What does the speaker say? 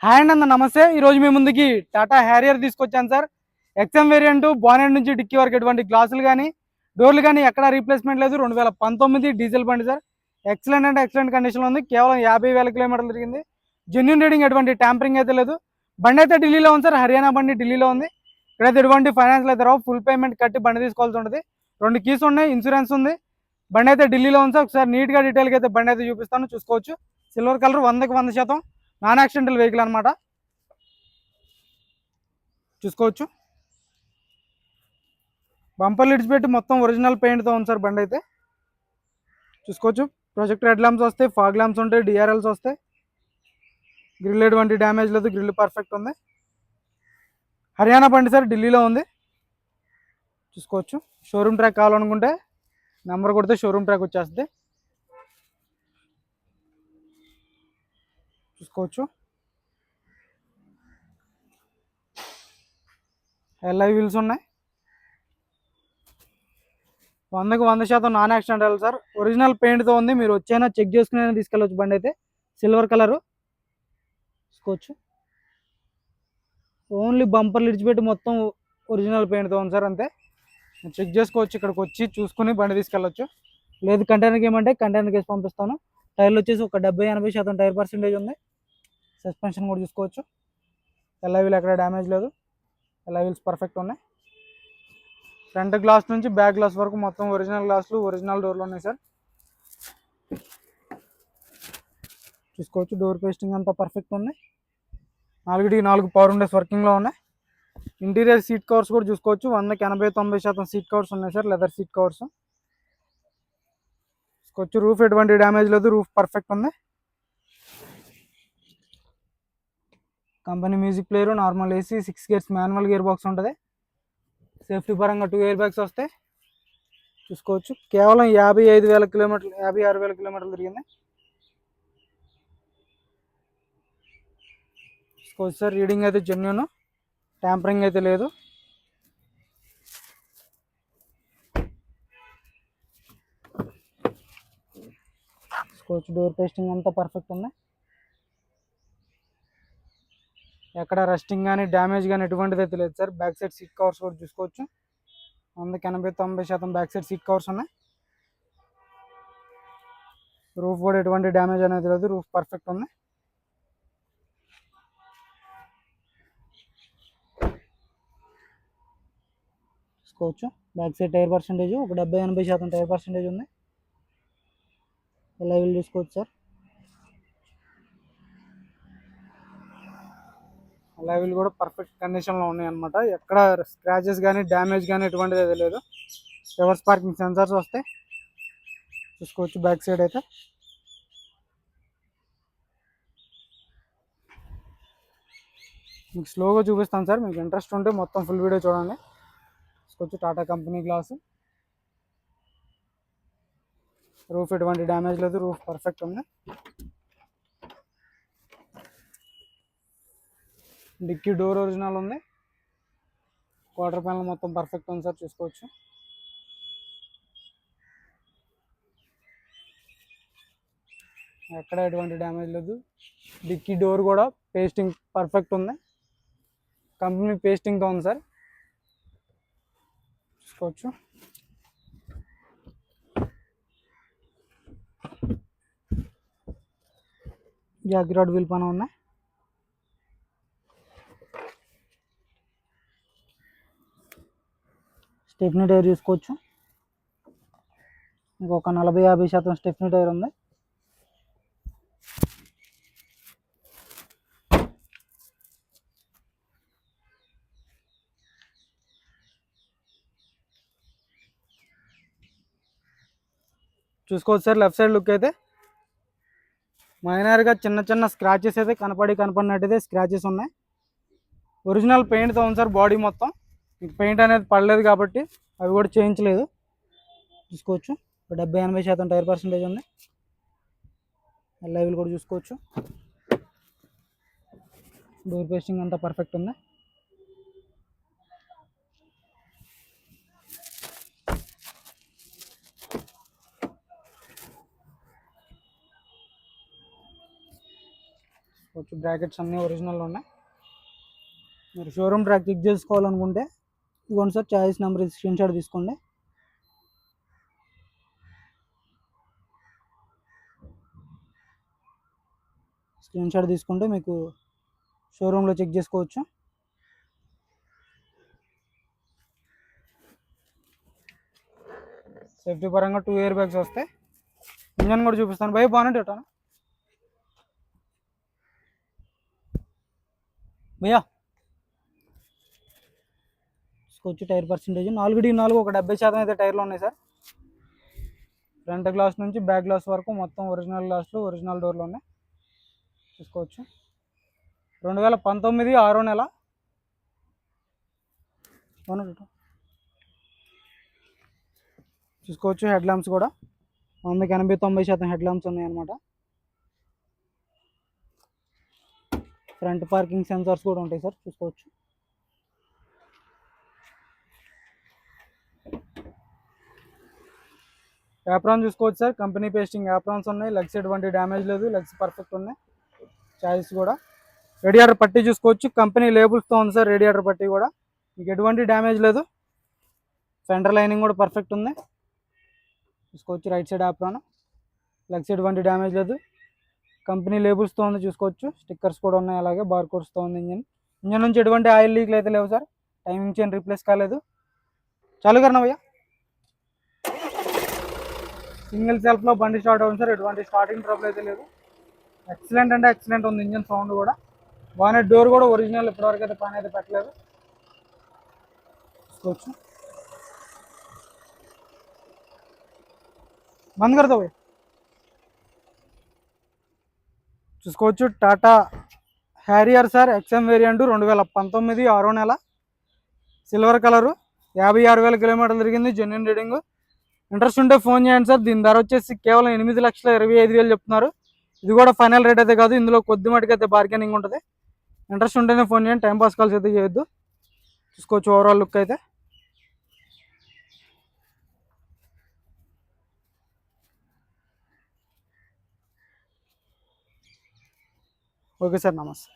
Hi అండి, నమస్తే. ఈరోజు మీ ముందుకి టాటా హ్యారియర్ తీసుకొచ్చాను సార్. ఎక్స్ఎం వేరియంట్ బానెట్ నుంచి డిక్కీ వరకు ఎటువంటి గ్లాసులు కానీ డోర్లు కానీ ఎక్కడా రీప్లేస్మెంట్ లేదు. 2019 డీజిల్ బండి సార్. ఎక్సలెంట్ అంటే ఎక్సలెంట్ కండిషన్లో ఉంది. కేవలం 50,000 కిలోమీటర్లు తిరిగింది. జెన్యున్ రీడింగ్, ఎటువంటి ట్యాంపరింగ్ అయితే లేదు. బండి అయితే ఢిల్లీలో ఉంది సార్. హర్యానా బండి ఢిల్లీలో ఉంది. ఇక్కడైతే ఎటువంటి ఫైనాన్స్ అయితే రావు. ఫుల్ పేమెంట్ కట్టి బండి తీసుకోవాల్సి ఉంటుంది. 2 కీస్ ఉన్నాయి, ఇన్సూరెన్స్ ఉంది. బండి అయితే ఢిల్లీలో ఉంది సార్. ఒకసారి నీట్గా డీటెయిల్గా అయితే బండి అయితే చూపిస్తాను, చూసుకోవచ్చు. Silver colour, 100% non accidental vehicle అనమాట. చూసుకోవచ్చు. బంపర్ లిడ్స్ పెట్టి మొత్తం ఒరిజినల్ పెయింట్తో ఉంది సార్ బండి అయితే. చూసుకోవచ్చు. ప్రొజెక్టర్ హెడ్ ల్యాంప్స్ వస్తాయి, ఫాగ్ ల్యాంప్స్ ఉంటాయి, డిఆర్ఎల్స్ వస్తాయి. గ్రిల్ ఎటువంటి డ్యామేజ్ లేదు, గ్రిల్ పర్ఫెక్ట్ ఉంది. హర్యానా బండి సార్, ఢిల్లీలో ఉంది. చూసుకోవచ్చు. షోరూమ్ ట్రాక్ కావాలనుకుంటే నెంబర్ కొడితే షోరూమ్ ట్రాక్ వచ్చేస్తుంది. చూసుకోవచ్చు. ఎల్ఐ వీల్స్ ఉన్నాయి. 100% నాన్ యాక్సిడెంటల్ సార్. ఒరిజినల్ పెయింట్తో ఉంది. మీరు వచ్చైనా చెక్ చేసుకుని తీసుకెళ్ళవచ్చు. బండి అయితే సిల్వర్ కలరు. చూసుకోవచ్చు. ఓన్లీ బంపర్ లిడ్చిపెట్టి మొత్తం ఒరిజినల్ పెయింట్తో ఉంది సార్, అంతే. చెక్ చేసుకోవచ్చు. ఇక్కడికి వచ్చి చూసుకుని బండి తీసుకెళ్ళచ్చు. లేదు కంటైనర్కి ఏమంటే కంటైనర్కి వేసి పంపిస్తాను. టైర్లు వచ్చేసి ఒక 70-80% టైర్ పర్సెంటేజ్ ఉంది. సస్పెన్షన్ కూడా చూసుకోవచ్చు. ఎల్ఐ వీల్ ఎక్కడ డ్యామేజ్ లేదు. ఎల్ఐ వీల్స్ పర్ఫెక్ట్ ఉన్నాయి. ఫ్రంట్ గ్లాస్ నుంచి బ్యాక్ గ్లాస్ వరకు మొత్తం ఒరిజినల్ గ్లాసులు, ఒరిజినల్ డోర్లు ఉన్నాయి సార్. చూసుకోవచ్చు. డోర్ పేస్టింగ్ అంతా పర్ఫెక్ట్ ఉంది. 4 పవర్ విండోస్ వర్కింగ్లో ఉన్నాయి. ఇంటీరియర్ సీట్ కవర్స్ కూడా చూసుకోవచ్చు. 100-80-90% సీట్ కవర్స్ ఉన్నాయి సార్, లెదర్ సీట్ కవర్స్. చూసుకోవచ్చు. రూఫ్ ఎటువంటి డ్యామేజ్ లేదు, రూఫ్ పర్ఫెక్ట్ ఉంది. Company music player, normal AC, 6 gears manual gear box ఉంటుంది. సేఫ్టీ పరంగా 2 ఎయిర్ బ్యాగ్స్ వస్తాయి. చూసుకోవచ్చు. కేవలం 56,000 కిలోమీటర్లు తిరిగింది. చూసుకోవచ్చు సార్. రీడింగ్ అయితే జెన్యూన్, ట్యాంపరింగ్ అయితే లేదు. చూసుకోవచ్చు. డోర్ పేస్టింగ్ అంతా పర్ఫెక్ట్ ఉంది. ఎక్కడ రస్టింగ్ కానీ డ్యామేజ్ కానీ ఎటువంటిది అయితే లేదు sir. Back side seat covers కూడా చూసుకోవచ్చు. 100-80-90% బ్యాక్ సైడ్ సీట్ కవర్స్ ఉన్నాయి. రూఫ్ కూడా ఎటువంటి డ్యామేజ్ అనేది లేదు, రూఫ్ పర్ఫెక్ట్ ఉంది. చూసుకోవచ్చు. బ్యాక్ సైడ్ టైర్ పర్సెంటేజ్ ఒక 70-80% టైర్ పర్సెంటేజ్ ఉంది. ఎలా వీల్ చూసుకోవచ్చు సార్. లెవెల్ కూడా పర్ఫెక్ట్ కండిషన్లో ఉన్నాయి అనమాట. ఎక్కడ స్క్రాచెస్ కానీ డ్యామేజ్ కానీ ఎటువంటిది అయితే లేదు. రివర్స్ పార్కింగ్ సెన్సార్స్ వస్తాయి. చూసుకోవచ్చు. బ్యాక్ సైడ్ అయితే మీకు స్లోగా చూపిస్తాను సార్. మీకు ఇంట్రెస్ట్ ఉంటే మొత్తం ఫుల్ వీడియో చూడండి. చూసుకోవచ్చు. Tata company glass. రూఫ్ ఎటువంటి డ్యామేజ్ లేదు, రూఫ్ పర్ఫెక్ట్ ఉంది. డిక్కీ డోర్ ఒరిజినల్ ఉంది. క్వార్టర్ ప్యానల్ మొత్తం పర్ఫెక్ట్ ఉంది సార్. చూసుకోవచ్చు. ఎక్కడ ఎటువంటి డ్యామేజ్ లేదు. డిక్కీ డోర్ కూడా పేస్టింగ్ పర్ఫెక్ట్ ఉంది. కంపెనీ పేస్టింగ్తో ఉంది సార్. చూసుకోవచ్చు. జాగ్రాడ్ వీల్ పైన ఉన్నాయి. స్టెప్నీ టైర్ చూసుకోవచ్చు. ఇంకొక 40-50% స్టెప్నీ టైర్ ఉంది. చూసుకోవచ్చు సార్. లెఫ్ట్ సైడ్ లుక్ అయితే మైనర్గా చిన్న స్క్రాచెస్ అయితే కనపడినట్టయితే స్క్రాచెస్ ఉన్నాయి. ఒరిజినల్ పెయింట్తో ఉంది సార్ బాడీ మొత్తం. మీకు పెయింట్ అనేది పడలేదు కాబట్టి అవి కూడా చేయించలేదు. చూసుకోవచ్చు. 70-80% టైర్ పర్సెంటేజ్ ఉంది. లెవెల్ కూడా చూసుకోవచ్చు. డోర్ పేస్టింగ్ అంతా పర్ఫెక్ట్ ఉంది. బ్రాకెట్స్ అన్నీ ఒరిజినల్ ఉన్నాయి. మీరు షోరూమ్ ట్రాక్ చెక్ చేసుకోవాలనుకుంటే ఇదిగోండి sir, choice number screen shot తీసుకోండి. స్క్రీన్ షాట్ తీసుకుంటే మీకు షోరూంలో చెక్ చేసుకోవచ్చు. సేఫ్టీ పరంగా 2 ఎయిర్ బ్యాగ్స్ వస్తాయి. ఇంజన్ కూడా చూపిస్తాను భయ్, బాగుంటే ఎటానా భయ్యా. చూసుకోవచ్చు టైర్ పర్సెంటేజ్ 4 ఒక 70% అయితే టైర్లు ఉన్నాయి సార్. ఫ్రంట్ గ్లాస్ నుంచి బ్యాక్ గ్లాస్ వరకు మొత్తం ఒరిజినల్ గ్లాస్లు, ఒరిజినల్ డోర్లు ఉన్నాయి. చూసుకోవచ్చు 2019 6వ నెల. చూసుకోవచ్చు హెడ్ ల్యాంప్స్ కూడా 100-90% హెడ్ ల్యాంప్స్ ఉన్నాయి అన్నమాట. ఫ్రంట్ పార్కింగ్ సెన్సార్స్ కూడా ఉంటాయి సార్, చూసుకోవచ్చు. యాప్రాన్ చూసుకోవచ్చు సార్, కంపెనీ పేస్టింగ్ యాప్రాన్స్ ఉన్నాయి. లెగ్స్ ఎటువంటి డ్యామేజ్ లేదు, లెగ్స్ పర్ఫెక్ట్ ఉన్నాయి. చాయిస్ కూడా రేడియేటర్ పట్టీ చూసుకోవచ్చు, కంపెనీ లేబుల్స్తో ఉంది సార్. రేడియేటర్ పట్టీ కూడా మీకు ఎటువంటి డ్యామేజ్ లేదు. ఫెండర్ లైనింగ్ కూడా పర్ఫెక్ట్ ఉంది. చూసుకోవచ్చు రైట్ సైడ్ యాప్రాన్, లెగ్స్ ఎటువంటి డ్యామేజ్ లేదు. కంపెనీ లేబుల్స్తో ఉంది చూసుకోవచ్చు. స్టిక్కర్స్ కూడా ఉన్నాయి, అలాగే బార్ కోడ్స్తో ఉంది. ఇంజన్ నుంచి ఎటువంటి ఆయిల్ లీక్లు అయితే లేవు సార్. టైమింగ్ చైన్ రీప్లేస్ కాలేదు. చాలు కన్నా భయ్యా. సింగిల్ సెల్ఫ్లో బండి స్టార్ట్ అవుతుంది సార్, ఎటువంటి స్టార్టింగ్ ట్రబుల్ అయితే లేదు. ఎక్సలెంట్ అంటే ఎక్సలెంట్ ఉంది ఇంజన్ సౌండ్ కూడా. బానెట్ డోర్ కూడా ఒరిజినల్, ఇప్పటివరకు అయితే పని అయితే పెట్టలేదు. చూసుకోవచ్చు. బంద్ కడతా భయ్యా. చూసుకోవచ్చు Tata Harrier sir, XM variant 2019 6వ నెల, సిల్వర్ కలరు, 56,000 కిలోమీటర్లు తిరిగింది. Genuine reading. ఇంట్రెస్ట్ ఉంటే ఫోన్ చేయండి సార్. దీని ధర వచ్చేసి కేవలం 8,25,000 చెప్తున్నారు. ఇది కూడా ఫైనల్ రేట్ అయితే కాదు, ఇందులో కొద్ది మటుకు అయితే బార్గెనింగ్ ఉంటుంది. ఇంట్రెస్ట్ ఉంటేనే ఫోన్ చేయండి, టైంపాస్ కాల్స్ అయితే చేయొద్దు. చూసుకోవచ్చు ఓవరాల్ లుక్ అయితే. ఓకే సార్, నమస్తే.